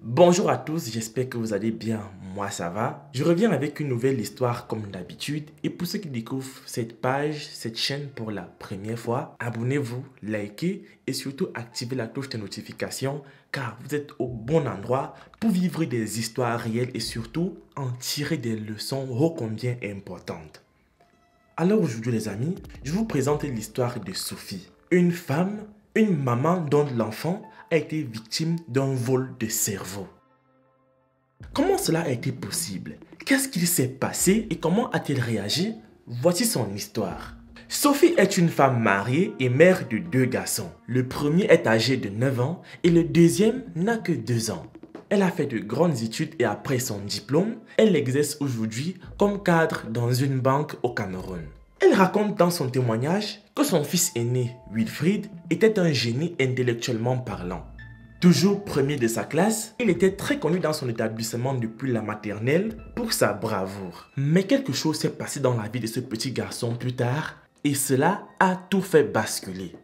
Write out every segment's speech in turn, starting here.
Bonjour à tous, j'espère que vous allez bien, moi ça va. Je reviens avec une nouvelle histoire comme d'habitude et pour ceux qui découvrent cette page, cette chaîne pour la première fois, abonnez-vous, likez et surtout activez la cloche de notification car vous êtes au bon endroit pour vivre des histoires réelles et surtout en tirer des leçons ô combien importantes. Alors aujourd'hui les amis, je vous présente l'histoire de Sophie, une femme, une maman dont l'enfant a été victime d'un vol de cerveau. Comment cela a été possible? Qu'est-ce qu'il s'est passé et comment a-t-elle réagi? Voici son histoire. Sophie est une femme mariée et mère de 2 garçons. Le premier est âgé de 9 ans et le deuxième n'a que 2 ans. Elle a fait de grandes études et après son diplôme, elle exerce aujourd'hui comme cadre dans une banque au Cameroun. Elle raconte dans son témoignage que son fils aîné, Wilfried, était un génie intellectuellement parlant. Toujours premier de sa classe, il était très connu dans son établissement depuis la maternelle pour sa bravoure. Mais quelque chose s'est passé dans la vie de ce petit garçon plus tard et cela a tout fait basculer.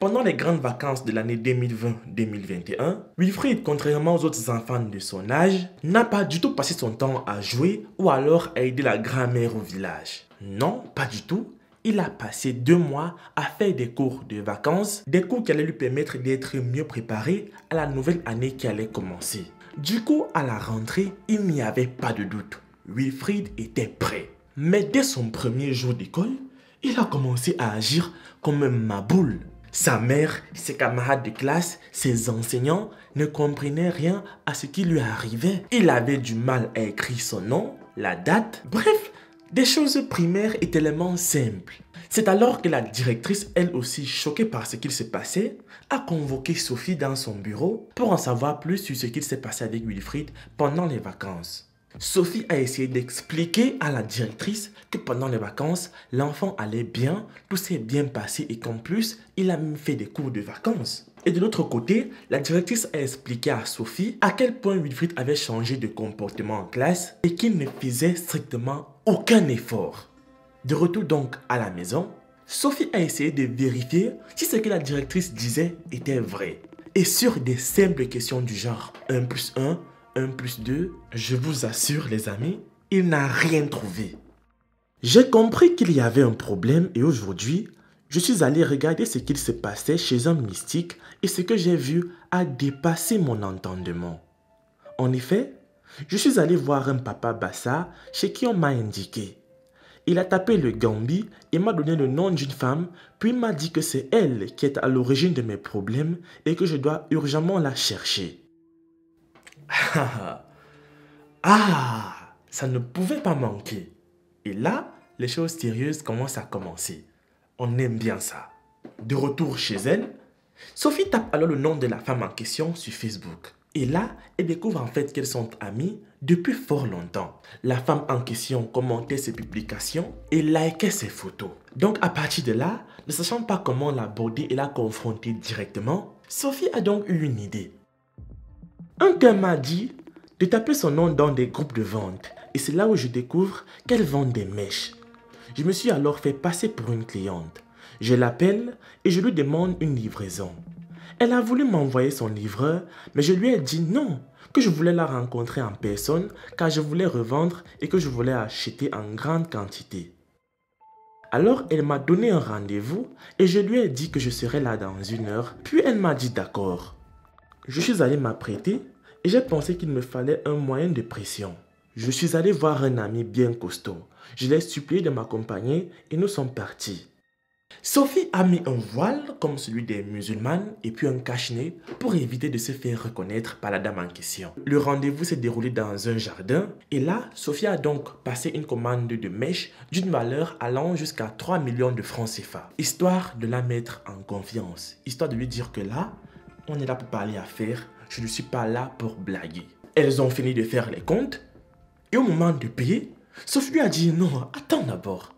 Pendant les grandes vacances de l'année 2020-2021, Wilfried, contrairement aux autres enfants de son âge, n'a pas du tout passé son temps à jouer ou alors à aider la grand-mère au village. Non, pas du tout. Il a passé 2 mois à faire des cours de vacances, des cours qui allaient lui permettre d'être mieux préparé à la nouvelle année qui allait commencer. Du coup, à la rentrée, il n'y avait pas de doute. Wilfried était prêt. Mais dès son premier jour d'école, il a commencé à agir comme un maboule. Sa mère, ses camarades de classe, ses enseignants ne comprenaient rien à ce qui lui arrivait. Il avait du mal à écrire son nom, la date, bref, des choses primaires et tellement simples. C'est alors que la directrice, elle aussi choquée par ce qu'il se passait, a convoqué Sophie dans son bureau pour en savoir plus sur ce qu'il s'est passé avec Wilfried pendant les vacances. Sophie a essayé d'expliquer à la directrice que pendant les vacances, l'enfant allait bien, tout s'est bien passé et qu'en plus, il a même fait des cours de vacances. Et de l'autre côté, la directrice a expliqué à Sophie à quel point Wilfried avait changé de comportement en classe et qu'il ne faisait strictement aucun effort. De retour donc à la maison, Sophie a essayé de vérifier si ce que la directrice disait était vrai. Et sur des simples questions du genre 1 plus 1, 1 plus 2, je vous assure les amis, il n'a rien trouvé. J'ai compris qu'il y avait un problème et aujourd'hui, je suis allé regarder ce qu'il se passait chez un mystique et ce que j'ai vu a dépassé mon entendement. En effet, je suis allé voir un papa Bassa chez qui on m'a indiqué. Il a tapé le Gambie et m'a donné le nom d'une femme, puis m'a dit que c'est elle qui est à l'origine de mes problèmes et que je dois urgemment la chercher. Ah, ça ne pouvait pas manquer. Et là, les choses sérieuses commencent à commencer. On aime bien ça. De retour chez elle, Sophie tape alors le nom de la femme en question sur Facebook. Et là, elle découvre en fait qu'elles sont amies depuis fort longtemps. La femme en question commentait ses publications et likait ses photos. Donc à partir de là, ne sachant pas comment l'aborder et la confronter directement, Sophie a donc eu une idée. Un gars m'a dit de taper son nom dans des groupes de vente et c'est là où je découvre qu'elle vend des mèches. Je me suis alors fait passer pour une cliente. Je l'appelle et je lui demande une livraison. Elle a voulu m'envoyer son livreur, mais je lui ai dit non, que je voulais la rencontrer en personne car je voulais revendre et que je voulais acheter en grande quantité. Alors elle m'a donné un rendez-vous et je lui ai dit que je serais là dans 1 heure, puis elle m'a dit d'accord. Je suis allé m'apprêter et j'ai pensé qu'il me fallait un moyen de pression. Je suis allé voir un ami bien costaud. Je l'ai supplié de m'accompagner et nous sommes partis. Sophie a mis un voile comme celui des musulmanes et puis un cache-nez pour éviter de se faire reconnaître par la dame en question. Le rendez-vous s'est déroulé dans un jardin et là, Sophie a donc passé une commande de mèches d'une valeur allant jusqu'à 3 millions de francs CFA, histoire de la mettre en confiance, histoire de lui dire que là, on est là pour parler affaires, je ne suis pas là pour blaguer. Elles ont fini de faire les comptes et au moment de payer, Sophie lui a dit non, attends d'abord,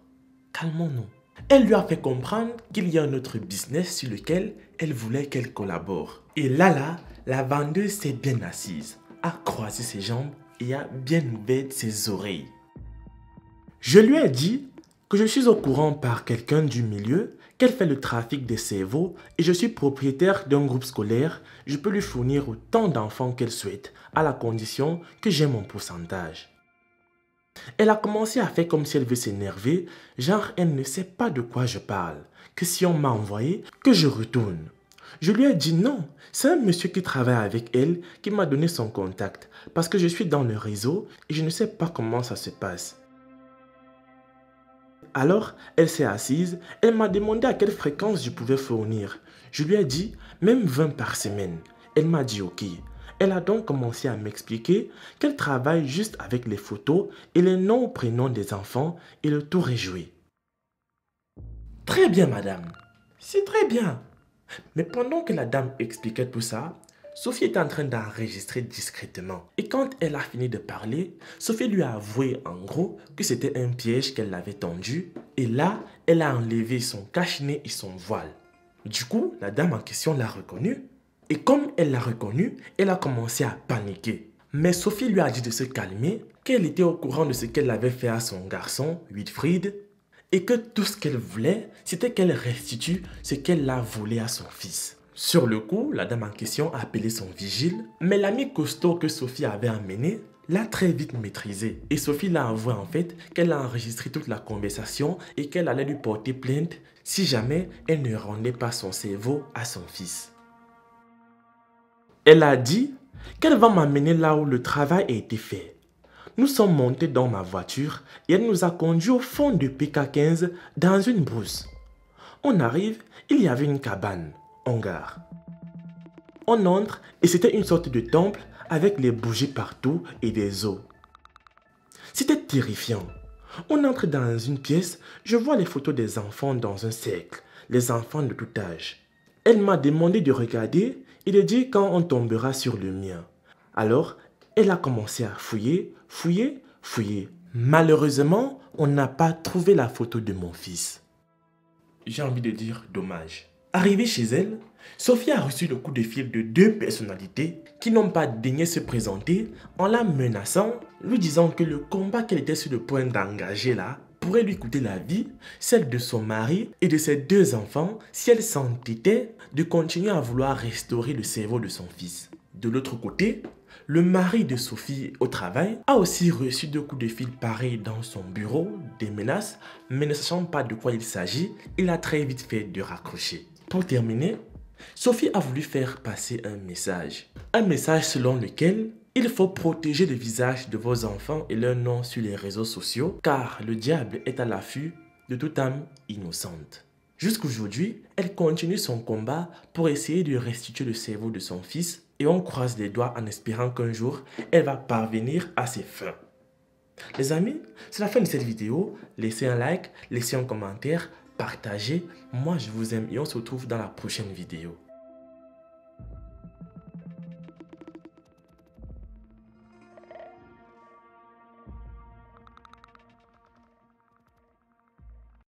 calmons-nous. Elle lui a fait comprendre qu'il y a un autre business sur lequel elle voulait qu'elle collabore. Et là, la vendeuse s'est bien assise, a croisé ses jambes et a bien ouvert ses oreilles. Je lui ai dit que je suis au courant par quelqu'un du milieu qu'elle fait le trafic des cerveaux et je suis propriétaire d'un groupe scolaire, je peux lui fournir autant d'enfants qu'elle souhaite, à la condition que j'ai mon pourcentage. Elle a commencé à faire comme si elle veut s'énerver, genre elle ne sait pas de quoi je parle, que si on m'a envoyé, que je retourne. Je lui ai dit non, c'est un monsieur qui travaille avec elle qui m'a donné son contact, parce que je suis dans le réseau et je ne sais pas comment ça se passe. Alors, elle s'est assise, elle m'a demandé à quelle fréquence je pouvais fournir. Je lui ai dit, même 20 par semaine. Elle m'a dit ok. Elle a donc commencé à m'expliquer qu'elle travaille juste avec les photos et les noms ou prénoms des enfants et le tour est joué. Très bien, madame. C'est très bien. Mais pendant que la dame expliquait tout ça, Sophie était en train d'enregistrer discrètement. Et quand elle a fini de parler, Sophie lui a avoué en gros que c'était un piège qu'elle avait tendu. Et là, elle a enlevé son cache-nez et son voile. Du coup, la dame en question l'a reconnue. Et comme elle l'a reconnue, elle a commencé à paniquer. Mais Sophie lui a dit de se calmer, qu'elle était au courant de ce qu'elle avait fait à son garçon, Wilfried, et que tout ce qu'elle voulait, c'était qu'elle restitue ce qu'elle a volé à son fils. Sur le coup, la dame en question a appelé son vigile, mais l'ami costaud que Sophie avait amené l'a très vite maîtrisé. Et Sophie l'a avoué en fait qu'elle a enregistré toute la conversation et qu'elle allait lui porter plainte si jamais elle ne rendait pas son cerveau à son fils. Elle a dit qu'elle va m'amener là où le travail a été fait. Nous sommes montés dans ma voiture et elle nous a conduits au fond de PK15 dans une brousse. On arrive, il y avait une cabane. On gare. On entre et c'était une sorte de temple avec les bougies partout et des os. C'était terrifiant. On entre dans une pièce, je vois les photos des enfants dans un cercle, les enfants de tout âge. Elle m'a demandé de regarder et de dire quand on tombera sur le mien. Alors, elle a commencé à fouiller. Malheureusement, on n'a pas trouvé la photo de mon fils. J'ai envie de dire dommage. Arrivée chez elle, Sophie a reçu le coup de fil de deux personnalités qui n'ont pas daigné se présenter en la menaçant, lui disant que le combat qu'elle était sur le point d'engager là pourrait lui coûter la vie, celle de son mari et de ses deux enfants si elle s'entêtait de continuer à vouloir restaurer le cerveau de son fils. De l'autre côté, le mari de Sophie au travail a aussi reçu deux coups de fil pareils dans son bureau, des menaces, mais ne sachant pas de quoi il s'agit, il a très vite fait de raccrocher. Pour terminer, Sophie a voulu faire passer un message selon lequel il faut protéger le visage de vos enfants et leur nom sur les réseaux sociaux car le diable est à l'affût de toute âme innocente. Jusqu'aujourd'hui, elle continue son combat pour essayer de restituer le cerveau de son fils et on croise les doigts en espérant qu'un jour, elle va parvenir à ses fins. Les amis, c'est la fin de cette vidéo. Laissez un like, laissez un commentaire, partagez. Moi, je vous aime et on se retrouve dans la prochaine vidéo.